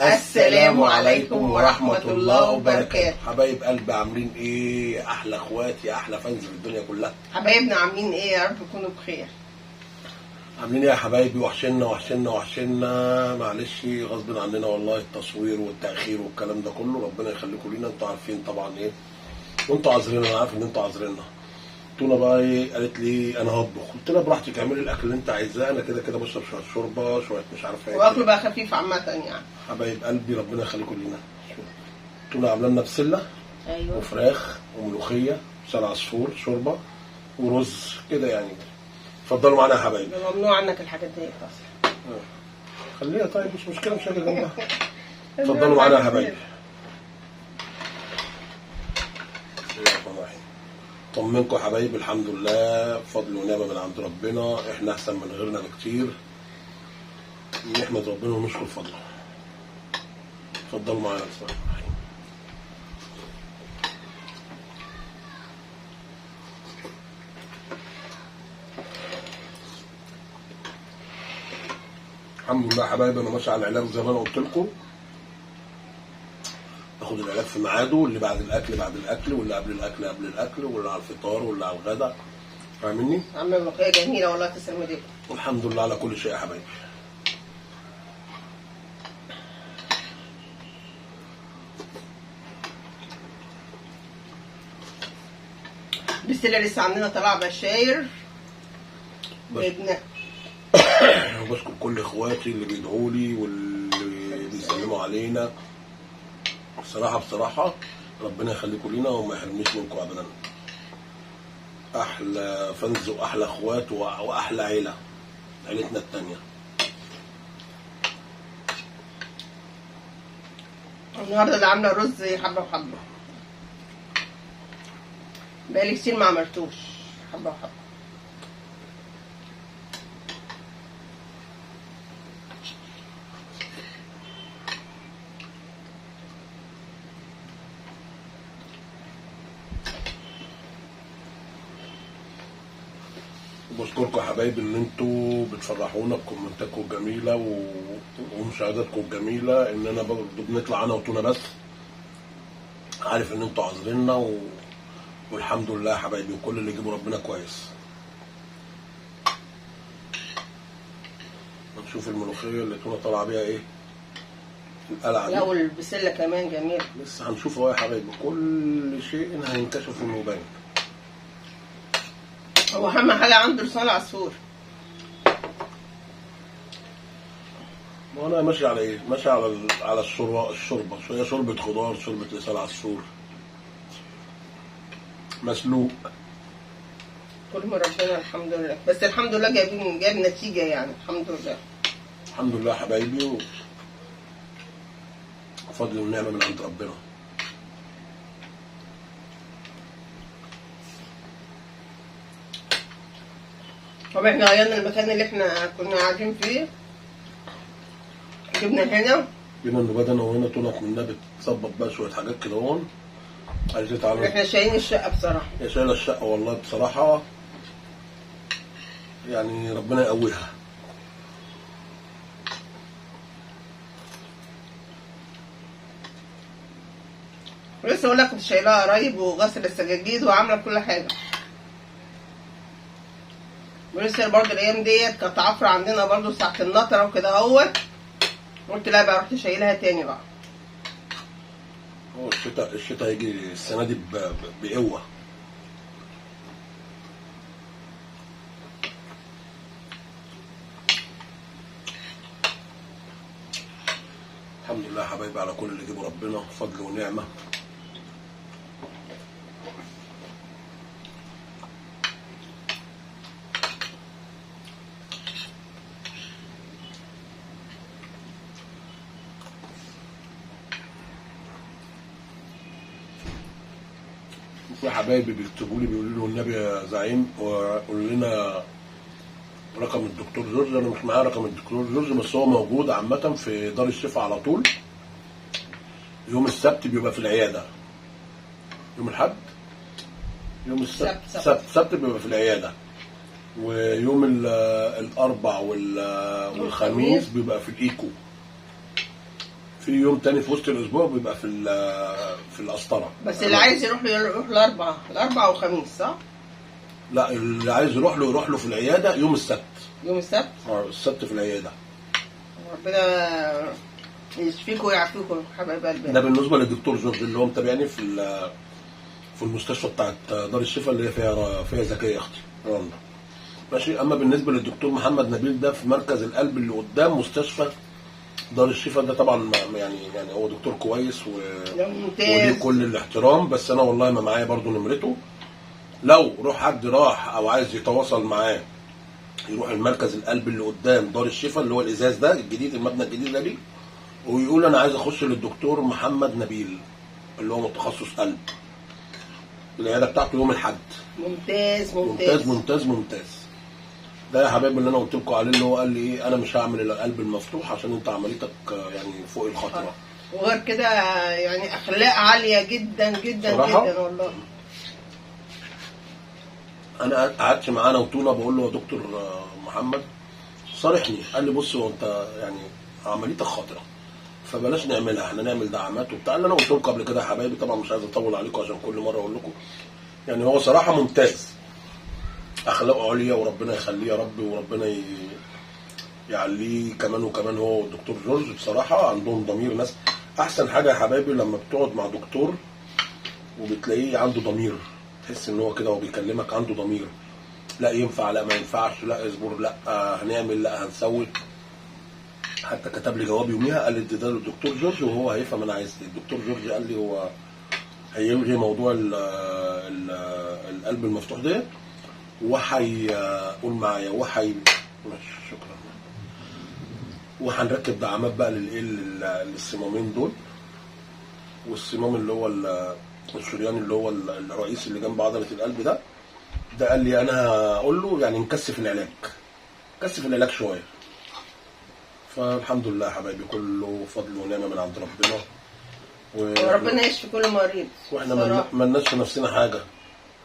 السلام عليكم ورحمة الله وبركاته. حبايب قلبي عاملين ايه؟ احلى اخواتي، احلى فانز في الدنيا كلها. حبايبنا عاملين ايه؟ يا رب تكونوا بخير. عاملين ايه يا حبايبي؟ وحشنا. معلش غصب عننا والله، التصوير والتأخير والكلام ده كله، ربنا يخليكم لينا. انتوا عارفين طبعا ايه، وانتوا عذرنا، انا عارف ان انتوا عذرنا. تونه بقى ايه؟ قالت لي انا هطبخ، قلت لها براحتك اعملي الاكل اللي انت عايزاه، انا كده كده بشرب شويه شوربه، شويه مش عارف ايه، واكله بقى خفيف عامه يعني. حبايب قلبي ربنا يخليكم لينا. تونه عامله لنا بسله، ايوه، وفراخ وملوخيه وسلق عصفور، شوربه ورز كده يعني. اتفضلوا معانا يا حبايبي. ممنوع عنك الحاجات دي اصلا. خليها طيب، مش مشكله، مش هاجي جنبها. اتفضلوا معانا يا حبايبي. طمنكم يا حبايبي، الحمد لله بفضل ونعمه من عند ربنا، احنا احسن من غيرنا بكتير، نحمد ربنا ونشكر فضله. اتفضلوا معانا. بسم الله الرحمن الرحيم. الحمد لله يا حبايبي، انا ماشي على العلاج زي ما انا قلت لكم. باخد العلاج في ميعاده، اللي بعد الاكل بعد الاكل، واللي قبل الاكل قبل الاكل، واللي على الفطار واللي على الغداء. فاهمني؟ عامله ملوخيه جميله والله، تسلم ايديك. والحمد لله على كل شيء يا حبايبي. البسله لسه عندنا طلع بشاير وابنها. وبشكر كل اخواتي اللي بيدعوا لي واللي بيسلموا علينا. بصراحه ربنا يخليكم لينا وما يحرمنيش منكم ابدا. احلى فانز واحلى اخوات واحلى عيلتنا التانيه. النهارده اللي عامله رز حبه وحبه، بقالي كتير ما عملتوش حبه وحبه. بشكركم يا حبايبي ان انتوا بتفرحونا بكومنتاتكم الجميله ومشاهداتكم الجميله، اننا برضه بنطلع انا وتونه بس. عارف ان انتوا عذرنا والحمد لله يا حبايبي، وكل اللي يجيبوا ربنا كويس. نشوف الملوخيه اللي تونه طالعه بيها ايه القلعه دي. لا، والبسله كمان جميله. لسه هنشوف اهو يا حبايبي، كل شيء هينكشف ويبان. هو اهم حاجه عنده لسان عصفور. وانا ماشي على ايه؟ ماشي على الشوربه، شويه شوربه خضار، شوربه لسان عصفور مسلوق. كل ما ربنا الحمد لله، بس الحمد لله جايب نتيجه يعني، الحمد لله. الحمد لله يا حبايبي، وفضل ونعمه من عند ربنا. طب احنا غيرنا المكان اللي احنا كنا قاعدين فيه، جبنا هنا النبات انا وهنا تونه منها بتظبط بقى شويه حاجات كده هون. عايزين تعالوا. احنا شايلين الشقه بصراحه. يا شايله الشقه والله بصراحه، يعني ربنا يقويها. لسه اقول لك كنت شايلاها قريب وغسل السجاجيد وعامله كل حاجه. ولسه برضه الايام ديت كانت عفره عندنا برضه ساعه النطره وكده اهوت، قلت لا بقى، رحت شايلها تاني بقى. هو الشتاء هيجي السنه دي بقوه. الحمد لله يا حبايبي على كل اللي يجيبه ربنا، فضل ونعمه. في حبايبي بيكتبوا لي بيقولوا لي والنبي يا زعيم وقول لنا رقم الدكتور جورج. انا مش معايا رقم الدكتور جورج، بس هو موجود عامه في دار الشفاء على طول. يوم السبت بيبقى في العياده، يوم الاحد، يوم السبت بيبقى في العياده، ويوم الاربع والخميس بيبقى في الايكو في يوم تاني في وسط الاسبوع بيبقى في القسطره. بس اللي عايز يروح له يروح الاربعاء وخميس صح؟ لا، اللي عايز يروح له في العياده يوم السبت. يوم السبت؟ السبت في العياده. ربنا يشفيكم ويعافيكم حبايب قلبي. ده بالنسبه للدكتور جورج اللي هو متابعني في المستشفى بتاعت دار الشفاء اللي هي فيها زكيه اختي رندا. ماشي. اما بالنسبه للدكتور محمد نبيل ده في مركز القلب اللي قدام مستشفى دار الشفاء ده طبعا يعني هو دكتور كويس وليه كل الاحترام، بس انا والله ما معايا برضو نمرته. لو حد راح او عايز يتواصل معاه يروح المركز القلب اللي قدام دار الشفاء اللي هو الازاز ده الجديد، المبنى الجديد ده ليه، ويقول انا عايز اخش للدكتور محمد نبيل اللي هو متخصص قلب. العياده بتاعته يوم الاحد. ممتاز ممتاز ممتاز ممتاز. ده يا حبايبي اللي انا قلت لكم عليه، اللي هو قال لي ايه، انا مش هعمل القلب المفتوح عشان انت عمليتك يعني فوق الخطره. وغير كده يعني اخلاق عاليه جدا جدا صراحة جدا والله. انا قعدت معاه انا وطوله بقول له يا دكتور محمد صارحني. قال لي بص هو انت يعني عمليتك خطره فبلاش نعملها، احنا نعمل دعامات وبتاع اللي انا قلت لكم قبل كده يا حبايبي. طبعا مش عايز اطول عليكم عشان كل مره اقول لكم يعني هو صراحه ممتاز، اخلاقه عليا وربنا يخليه يا رب، وربنا يعليه كمان وكمان. هو والدكتور جورج بصراحه عندهم ضمير. ناس احسن حاجه يا حبايبي لما بتقعد مع دكتور وبتلاقيه عنده ضمير، تحس ان هو كده وبيكلمك عنده ضمير. لا ينفع، لا ما ينفعش، لا اصبر، لا هنعمل، لا هنسوي. حتى كتب لي جواب يوميها قال لي ده للدكتور جورج وهو هيفهم انا عايز ايه. الدكتور جورج قال لي هو هيلغي موضوع القلب المفتوح ده وهيقول معايا شكرا، وهنركب دعامات بقى للصمامين دول، والصمام اللي هو الشريان اللي هو الرئيسي اللي جنب عضله القلب ده. قال لي انا هقول له يعني نكثف العلاج شويه. فالحمد لله يا حبايبي كله فضل ونعمه من عند ربنا وربنا يشفي كل مريض. واحنا ما لناش في نفسنا حاجه.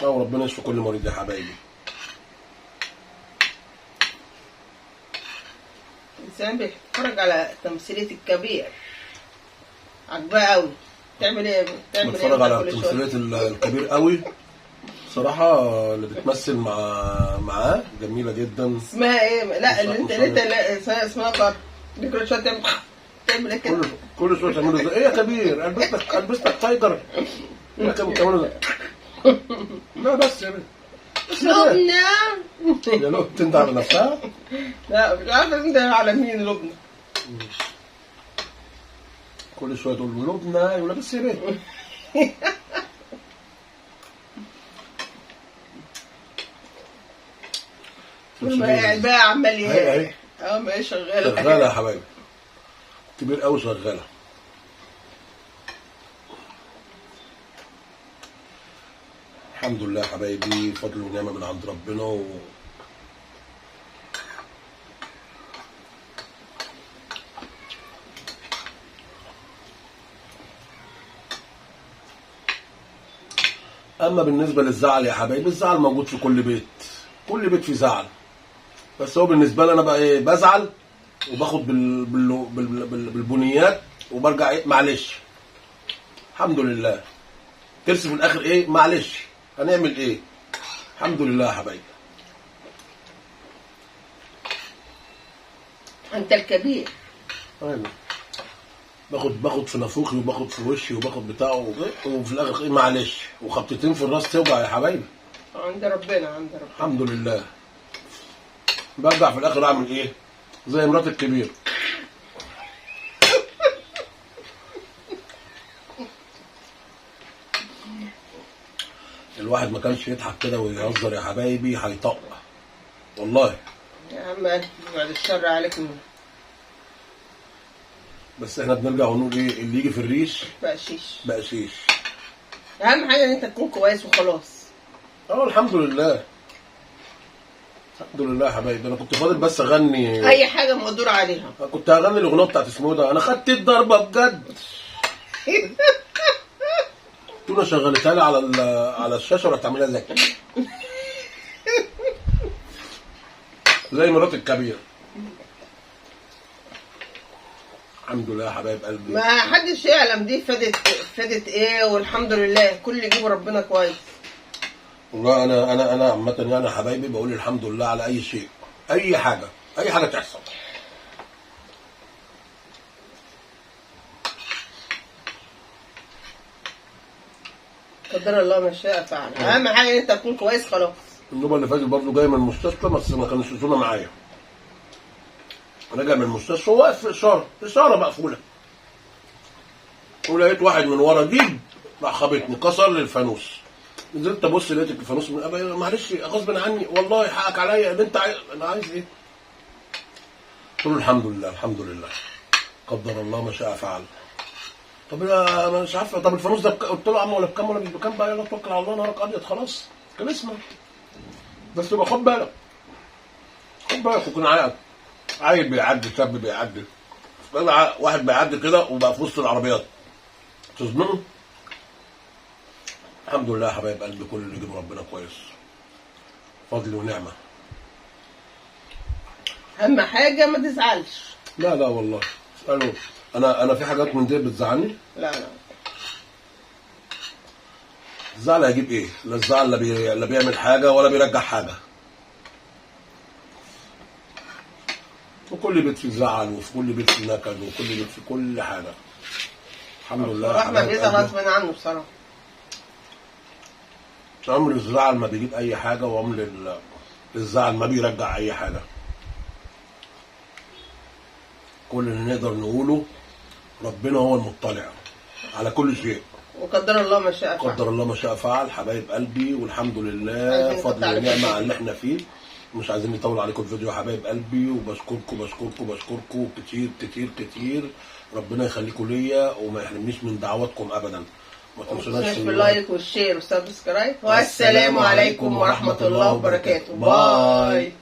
وربنا يشفي كل مريض يا حبايبي. الانسان بيتفرج على تمثيليه الكبير عجباه قوي. تعمل ايه؟ بتفرج على تمثيليه الكبير قوي صراحه. اللي بتمثل معاه جميله جدا. اسمها ايه؟ لا اللي انت اسمها طار. دي كل شويه تعمل ايه كده؟ كل شويه تعملوا زي ايه يا كبير؟ البستك تايجر. ايه تعملوا زي لا بس يا بنت لبنى يا لبنى تندى على نفسها. لا مش عارفه انت على مين لبنى. كل شويه تقول له لبنى يقول لها بس يا بنت. طول ما قاعد بقى عمال اهي ما هي شغاله يا حبايبي. كبير قوي شغاله. الحمد لله يا حبايبي فضل ونعمه من عند ربنا اما بالنسبه للزعل يا حبايبي، الزعل موجود في كل بيت، كل بيت فيه زعل. بس هو بالنسبه لي انا بقى ايه، بزعل وباخد بالبنيات وبرجع ايه، معلش الحمد لله. ترسي في الاخر ايه، معلش هنعمل ايه، الحمد لله يا حبايبي. انت الكبير. ايوه باخد في نافوخي وباخد في وشي وباخد بتاعه وفي الاخر ايه، معلش، وخبطتين في الراس توجع يا حبايبي. عند ربنا الحمد لله. برجع في الاخر اعمل ايه، زي مرات الكبير. الواحد ما كانش يضحك كده ويهزر يا حبايبي هيطق والله. يا عم بعد الشر عليكم. بس احنا بنرجع ونقول ايه، اللي يجي في الريش بقشيش. اهم حاجه ان انت تكون كويس وخلاص. الحمد لله الحمد لله يا حبايبي. انا كنت فاضل بس اغني اي حاجه مقدور عليها. كنت هغني الاغنيه بتاعت اسمه ده، انا خدت الضربه بجد. تونه شغلتها لي على الشاشه ورحت عاملها زي مرات الكبير. الحمد لله يا حبايب قلبي. ما حدش يعلم دي فادت ايه، والحمد لله كل اللي يجيبه ربنا كويس. والله انا عامه يعني يا حبايبي بقول الحمد لله على اي شيء، اي حاجه تحصل. قدر الله ما شاء فعل. اهم حاجه ان انت تكون كويس خلاص. النوبه اللي فاتت برضه جاي من المستشفى بس ما كانش زونا معايا. انا جاي من المستشفى واقف في اشاره مقفوله، ولقيت واحد من ورا جيب راح خابطني كسر لي الفانوس. نزلت ابص لقيت الفانوس معلش غصب عني والله حقك عليا ان انت انا عايز ايه؟ قلت له الحمد لله قدر الله ما شاء فعل. طب انا مش عارفه، طب الفانوس ده قلت له يا عم ولا بكام ولا مش بكام بقى، يلا توكل على الله نارك ابيض خلاص كان اسمه. بس يبقى خد بالك وكون عيل بيعدي شاب بيعدي واحد بيعدي كده وبقى في وسط العربيات تظلمه. الحمد لله يا حبايب قلبي كل اللي يجيبه ربنا كويس، فضل ونعمه. اهم حاجه ما تزعلش. لا والله اسالوا، انا في حاجات من دي بتزعلني. لا الزعل هيجيب ايه؟ لا الزعل لا بيعمل حاجه ولا بيرجع حاجه. وكل بيت فيه زعل وفي كل بيت فيه نكد وكل بيت فيه كل حاجه. الحمد لله. احمد بيزعل غصب عنه بصراحه. عمر الزعل ما بيجيب اي حاجه، وعمر الزعل ما بيرجع اي حاجه. كل اللي نقدر نقوله ربنا هو المطلع على كل شيء، وقدر الله ما شاء فعل. قدر الله ما شاء فعل حبايب قلبي، والحمد لله فضل ونعمه على اللي احنا فيه. مش عايزين نطول عليكم الفيديو يا حبايب قلبي، وبشكركم كتير. ربنا يخليكم ليا وما يحرمنيش من دعواتكم ابدا. ما تنسوناش باللايك والشير والسبسكرايب. والسلام عليكم ورحمه الله وبركاته. باي.